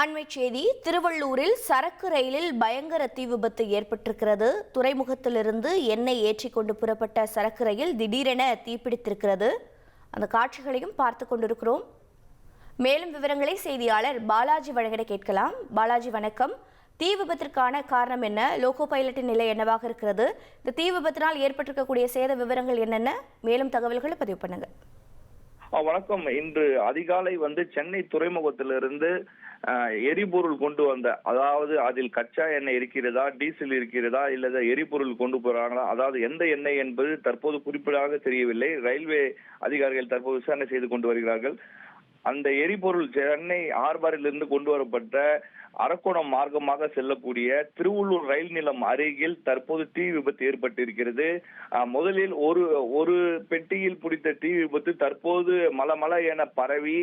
அண்மைச் செய்தி. திருவள்ளூரில் சரக்கு ரயிலில் பயங்கர தீ விபத்து ஏற்பட்டிருக்கிறது. துறைமுகத்திலிருந்து எண்ணெய் ஏற்றிக்கொண்டு புறப்பட்ட சரக்கு ரயில் திடீரென தீப்பிடித்திருக்கிறது. அந்த காட்சிகளையும் பார்த்து கொண்டிருக்கிறோம். மேலும் விவரங்களை செய்தியாளர் பாலாஜி வழங்கிட கேட்கலாம். பாலாஜி, வணக்கம். தீ விபத்திற்கான காரணம் என்ன? லோகோ பைலட்டின் நிலை என்னவாக இருக்கிறது? இந்த தீ விபத்தினால் ஏற்பட்டிருக்கக்கூடிய சேத விவரங்கள் என்னென்ன? மேலும் தகவல்களை பதிவு பண்ணுங்க. வணக்கம். இன்று அதிகாலை சென்னை துறைமுகத்திலிருந்து எரிபொருள் கொண்டு வந்த, அதாவது அதில் கச்சா எண்ணெய் இருக்கிறதா, டீசல் இருக்கிறதா, இல்ல எரிபொருள் கொண்டு போறாங்களா, அதாவது எந்த எண்ணெய் என்பது தற்போது குறிப்பிடாக தெரியவில்லை. ரயில்வே அதிகாரிகள் தற்போது விசாரணை செய்து கொண்டு வருகிறார்கள். அந்த எரிபொருள் சென்னை ஆர்பாரில் இருந்து கொண்டு வரப்பட்ட அரக்கோணம் மார்க்கமாக செல்லக்கூடிய திருவள்ளூர் ரயில் நிலம் அருகில் தற்போது தீ விபத்து ஏற்பட்டிருக்கிறது. முதலில் ஒரு பெட்டியில் பிடித்த தீ விபத்து தற்போது மல என பரவி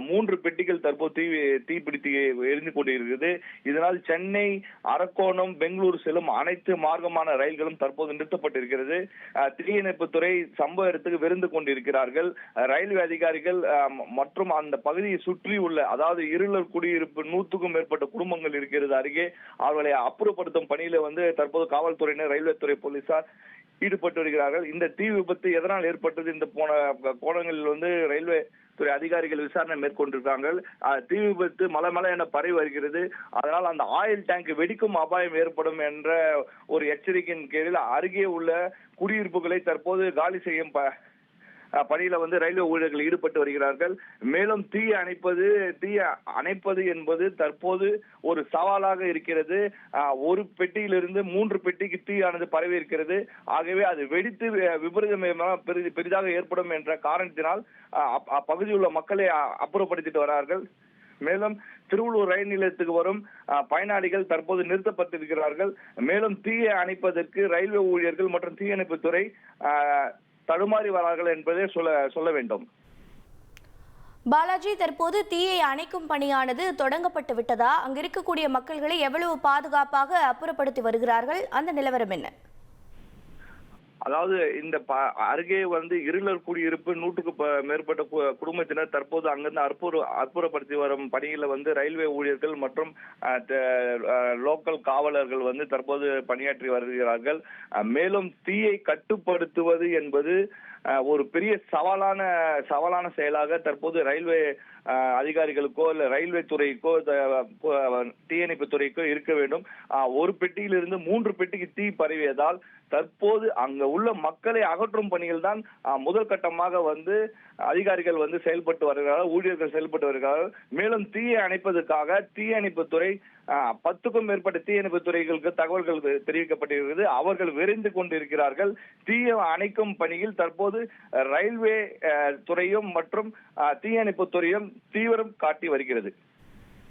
3 பெட்டிகள் தற்போது தீப்பிடித்து எரிந்து கொண்டிருக்கிறது. இதனால் சென்னை, அரக்கோணம், பெங்களூர் செல்லும் அனைத்து மார்க்கமான ரயில்களும் தற்போது நிறுத்தப்பட்டிருக்கிறது. தீயணைப்புத்துறை சம்பவ இடத்துக்கு விருந்து கொண்டிருக்கிறார்கள். ரயில்வே அதிகாரிகள் மற்றும் அந்த பகுதியை சுற்றி உள்ள, அதாவது இருளர் குடியிருப்பு 100க்கும் மேற்பட்ட குடும்பங்கள் இருக்கிறது அருகே, அவர்களை அப்புறப்படுத்தும் பணியில தற்போது காவல்துறையினர், ரயில்வே துறை போலீசார் ஈடுபட்டு வருகிறார்கள். இந்த தீ விபத்து எதனால் ஏற்பட்டது? இந்த போன கோணங்களில் ரயில்வே துறை அதிகாரிகள் விசாரணை மேற்கொண்டிருக்காங்க. தீ விபத்து மலை என பரவி வருகிறது. அதனால் அந்த ஆயில் டேங்க் வெடிக்கும் அபாயம் ஏற்படும் என்ற ஒரு எச்சரிக்கையின் கீழில் அருகே உள்ள குடியிருப்புகளை தற்போது காலி செய்யும் பணியில ரயில்வே ஊழியர்கள் ஈடுபட்டு வருகிறார்கள். மேலும் தீயை அணைப்பது என்பது தற்போது ஒரு சவாலாக இருக்கிறது. ஒரு பெட்டியிலிருந்து 3 பெட்டிக்கு தீயானது பரவி இருக்கிறது. ஆகவே அது வெடித்து விபரீதமாக பெரிதாக ஏற்படும் என்ற காரணத்தினால் அப்பகுதியில் உள்ள மக்களை அப்புறப்படுத்திட்டு வரார்கள். மேலும் திருவள்ளூர் ரயில் நிலையத்துக்கு வரும் பயனாளிகள் தற்போது நிறுத்தப்பட்டிருக்கிறார்கள். மேலும் தீயை அணைப்பதற்கு ரயில்வே ஊழியர்கள் மற்றும் தீயணைப்புத்துறை தடுமாறி வரார்கள் என்பதே சொல்ல வேண்டும். பாலாஜி, தற்போது தீயை அணைக்கும் பணியானது தொடங்கப்பட்டு விட்டதா? அங்கு இருக்கக்கூடிய மக்களை எவ்வளவு பாதுகாப்பாக அப்புறப்படுத்தி வருகிறார்கள்? அந்த நிலவரம் என்ன? அதாவது இந்த அருகே இருளர் குடியிருப்பு 100க்கு மேற்பட்ட குடும்பத்தினர் தற்போது அங்கிருந்து அப்புறப்படுத்தி வரும் பணியில ரயில்வே ஊழியர்கள் மற்றும் லோக்கல் காவலர்கள் தற்போது பணியாற்றி வருகிறார்கள். மேலும் தீயை கட்டுப்படுத்துவது என்பது ஒரு பெரிய சவாலான செயலாக தற்போது ரயில்வே அதிகாரிகளுக்கோ இல்ல ரயில்வே துறைக்கோ தீயணைப்பு துறைக்கோ இருக்க வேண்டும். ஒரு பெட்டியிலிருந்து 3 பெட்டிக்கு தீ பரவியதால் தற்போது அங்க உள்ள மக்களை அகற்றும் பணிகள் தான் முதல் கட்டமாக அதிகாரிகள் செயல்பட்டு வருகிறார்கள், ஊழியர்கள் செயல்பட்டு வருகிறார்கள். மேலும் தீயை அணைப்பதற்காக தீயணைப்புத்துறை 10க்கும் மேற்பட்ட தீயணைப்பு துறைகளுக்கு தகவல்கள் தெரிவிக்கப்பட்டிருக்கிறது. அவர்கள் விரைந்து கொண்டிருக்கிறார்கள். தீயை அணைக்கும் பணியில் தற்போது ரயில்வே துறையும் மற்றும் தீயணைப்பு துறையும் தீவிரம் காட்டி வருகிறது.